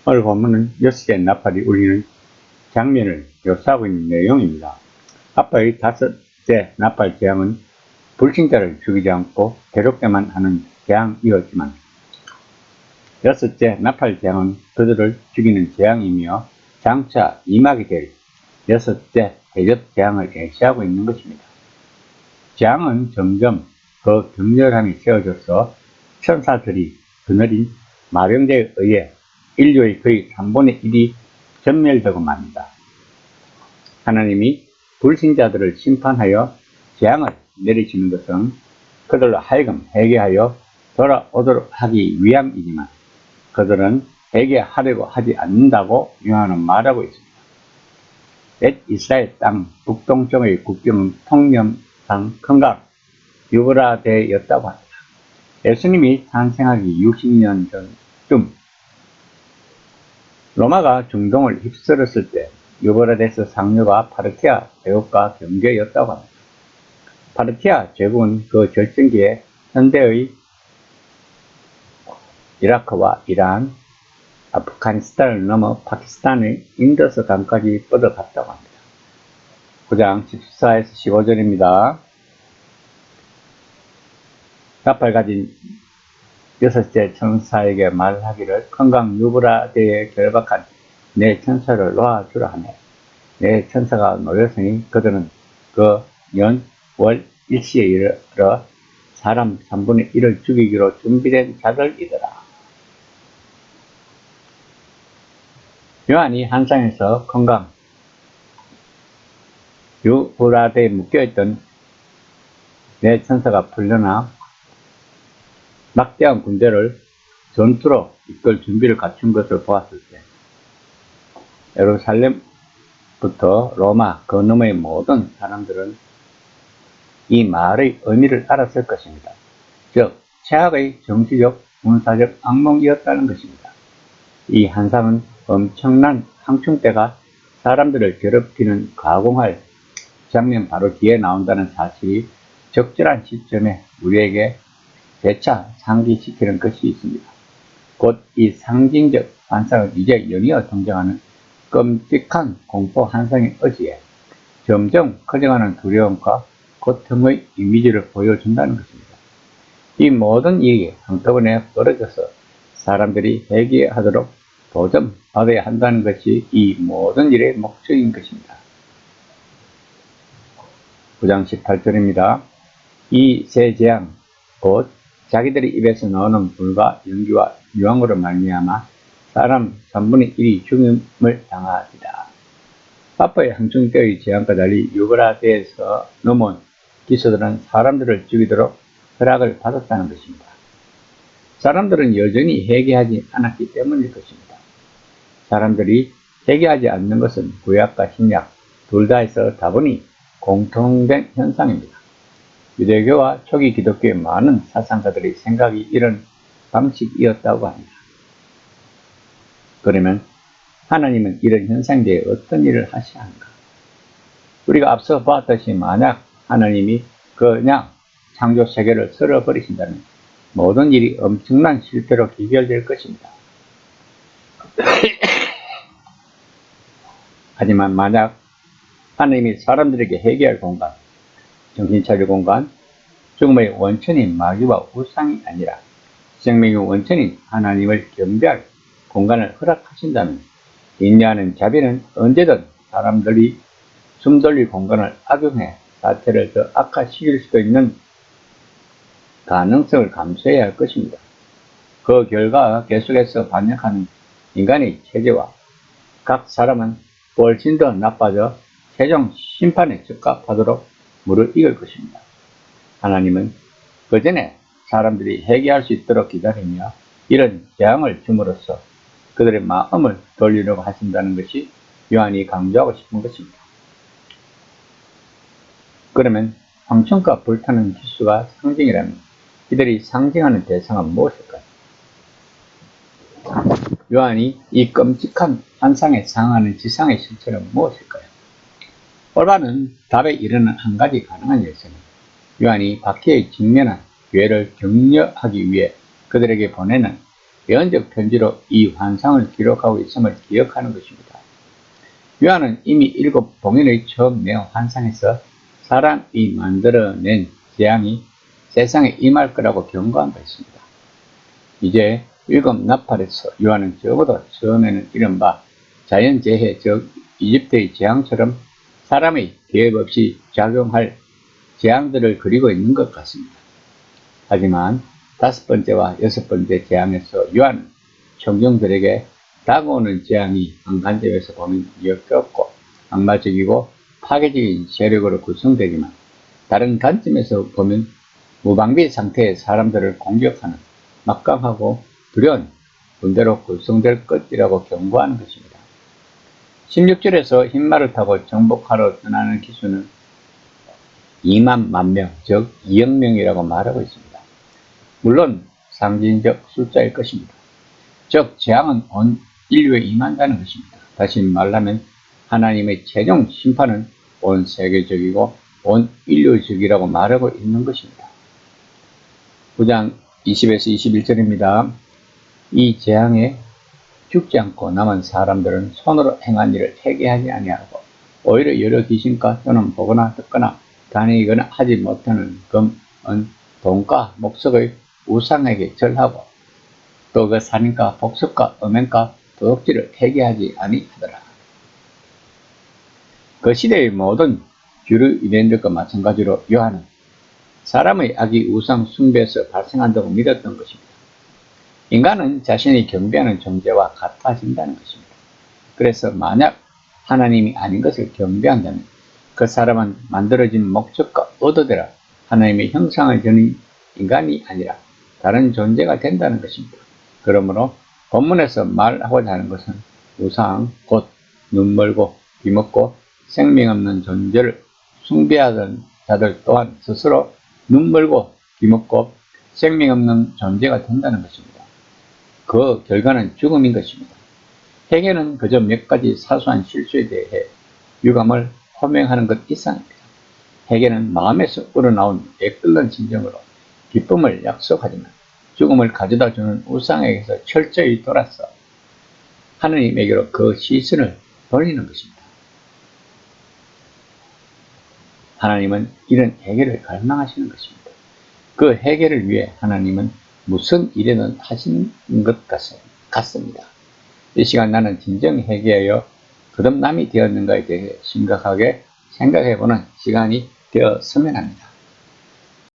오늘 본문은 6개 나팔이 울리는 장면을 묘사하고 있는 내용입니다. 앞의 5째 나팔 재앙은 불신자를 죽이지 않고 괴롭게만 하는 재앙이었지만 6째 나팔 재앙은 그들을 죽이는 재앙이며 장차 임하게 될 6째 대접 재앙을 예시하고 있는 것입니다. 재앙은 점점 더 격렬함이 세워져서 천사들이 그늘인 마병제에 의해 인류의 거의 3분의 1이 전멸되고 맙니다. 하나님이 불신자들을 심판하여 재앙을 내리시는 것은 그들로 하여금 회개하여 돌아오도록 하기 위함이지만 그들은 회개하려고 하지 않는다고 요한은 말하고 있습니다. 옛 이스라엘 땅 북동쪽의 국경은 통념상 큰강 유브라데였다고 합니다. 예수님이 탄생하기 60년 전쯤 로마가 중동을 휩쓸었을 때 유브라데스 상류가 파르티아 제국과 경계였다고 합니다. 파르티아 제국은 그 결정기에 현대의 이라크와 이란, 아프가니스탄을 넘어 파키스탄의 인더스 강까지 뻗어갔다고 합니다. 9장 14에서 15절입니다. 나팔 가진 6째 천사에게 말하기를 큰강 유브라데에 결박한 내 천사를 놓아주라 하며 내 천사가 놓였으니 그들은 그 년, 월, 일시에 이르러 사람 3분의 1을 죽이기로 준비된 자들이더라. 요한이 한상에서 큰강 유브라데에 묶여있던 내 천사가 풀려나 막대한 군대를 전투로 이끌 준비를 갖춘 것을 보았을 때 예루살렘부터 로마 그 너머의 모든 사람들은 이 말의 의미를 알았을 것입니다. 즉 최악의 정치적, 군사적 악몽이었다는 것입니다. 이 한상은 엄청난 상충대가 사람들을 괴롭히는 가공할 장면 바로 뒤에 나온다는 사실이 적절한 시점에 우리에게 재차 상기시키는 것이 있습니다. 곧 이 상징적 환상은 이제 연이어 등장하는 끔찍한 공포 환상의 의지에 점점 커져가는 두려움과 고통의 이미지를 보여준다는 것입니다. 이 모든 일이 한꺼번에 벌어져서 사람들이 회개하도록 도전받아야 한다는 것이 이 모든 일의 목적인 것입니다. 9장 18절입니다. 이 세 재앙 곧 자기들의 입에서 나오는 불과 연기와 유황으로 말미암아 사람 3분의 1이 죽임을 당하리라. 앞의 항중대의 재앙과 달리 유브라데에서 넘어온 기수들은 사람들을 죽이도록 허락을 받았다는 것입니다. 사람들은 여전히 회개하지 않았기 때문일 것입니다. 사람들이 회개하지 않는 것은 구약과 신약 둘 다에서 다분히 공통된 현상입니다. 유대교와 초기 기독교의 많은 사상가들의 생각이 이런 방식이었다고 합니다. 그러면 하나님은 이런 현상에 대해 어떤 일을 하셔야 하는가? 우리가 앞서 보았듯이 만약 하나님이 그냥 창조 세계를 쓸어버리신다면 모든 일이 엄청난 실패로 귀결될 것입니다. 하지만 만약 하나님이 사람들에게 회개할 공간, 정신차릴 공간, 죽음의 원천인 마귀와 우상이 아니라 생명의 원천인 하나님을 경배할 공간을 허락하신다면 인내하는 자비는 언제든 사람들이 숨 돌릴 공간을 악용해 사태를 더 악화시킬 수도 있는 가능성을 감수해야 할 것입니다. 그 결과 계속해서 반역하는 인간의 체제와 각 사람은 훨씬 더 나빠져 최종 심판에 적합하도록 무르익을 것입니다. 하나님은 그 전에 사람들이 회개할 수 있도록 기다리며 이런 재앙을 줌으로써 그들의 마음을 돌리려고 하신다는 것이 요한이 강조하고 싶은 것입니다. 그러면 황천과 불타는 기수가 상징이라면 이들이 상징하는 대상은 무엇일까요? 요한이 이 끔찍한 환상에 상하는 지상의 실체는 무엇일까요? 올바른 답에 이르는 한 가지 가능한 열쇠는 요한이 박해에 직면한 교회를 격려하기 위해 그들에게 보내는 예언적 편지로 이 환상을 기록하고 있음을 기억하는 것입니다. 요한은 이미 7봉인의 처음 내용 환상에서 사람이 만들어낸 재앙이 세상에 임할 거라고 경고한 바 있습니다. 이제 7나팔에서 요한은 적어도 처음에는 이른바 자연재해, 즉 이집트의 재앙처럼 사람의 계획 없이 작용할 재앙들을 그리고 있는 것 같습니다. 하지만 5번째와 6번째 재앙에서 요한은 청중들에게 다가오는 재앙이 한 관점에서 보면 역겹고 악마적이고 파괴적인 세력으로 구성되지만 다른 관점에서 보면 무방비 상태의 사람들을 공격하는 막강하고 두려운 군대로 구성될 것이라고 경고하는 것입니다. 16절에서 흰말을 타고 정복하러 떠나는 기수는 2만 만명, 즉 2억 명이라고 말하고 있습니다. 물론 상징적 숫자일 것입니다. 즉 재앙은 온 인류에 임한다는 것입니다. 다시 말하면 하나님의 최종 심판은 온 세계적이고 온 인류적이라고 말하고 있는 것입니다. 9장 20에서 21절입니다. 이 재앙에 죽지 않고 남은 사람들은 손으로 행한 일을 회개하지 아니하고 오히려 여러 귀신과 또는 보거나 듣거나 다니거나 하지 못하는 금, 은, 돈과 목석의 우상에게 절하고 또 그 살인과 복습과 음행과 도둑질을 회개하지 아니하더라. 그 시대의 모든 주류 이벤트과 마찬가지로 요한은 사람의 악이 우상 숭배에서 발생한다고 믿었던 것입니다. 인간은 자신이 경배하는 존재와 같아진다는 것입니다. 그래서 만약 하나님이 아닌 것을 경배한다면 그 사람은 만들어진 목적과 의도대로 하나님의 형상을 지닌 인간이 아니라 다른 존재가 된다는 것입니다. 그러므로 본문에서 말하고자 하는 것은 우상, 곧 눈멀고 귀먹고 생명 없는 존재를 숭배하던 자들 또한 스스로 눈멀고 귀먹고 생명 없는 존재가 된다는 것입니다. 그 결과는 죽음인 것입니다. 회개는 그저 몇 가지 사소한 실수에 대해 유감을 호명하는 것 이상입니다. 회개는 마음에서 우러나온 애끓는 심정으로 기쁨을 약속하지만 죽음을 가져다 주는 우상에게서 철저히 돌아서 하느님에게로 그 시선을 돌리는 것입니다. 하나님은 이런 회개를 갈망하시는 것입니다. 그 회개를 위해 하나님은 무슨 일이든 하신 것 같습니다. 이 시간 나는 진정 회개하여 거듭남이 되었는가에 대해 심각하게 생각해보는 시간이 되었으면 합니다.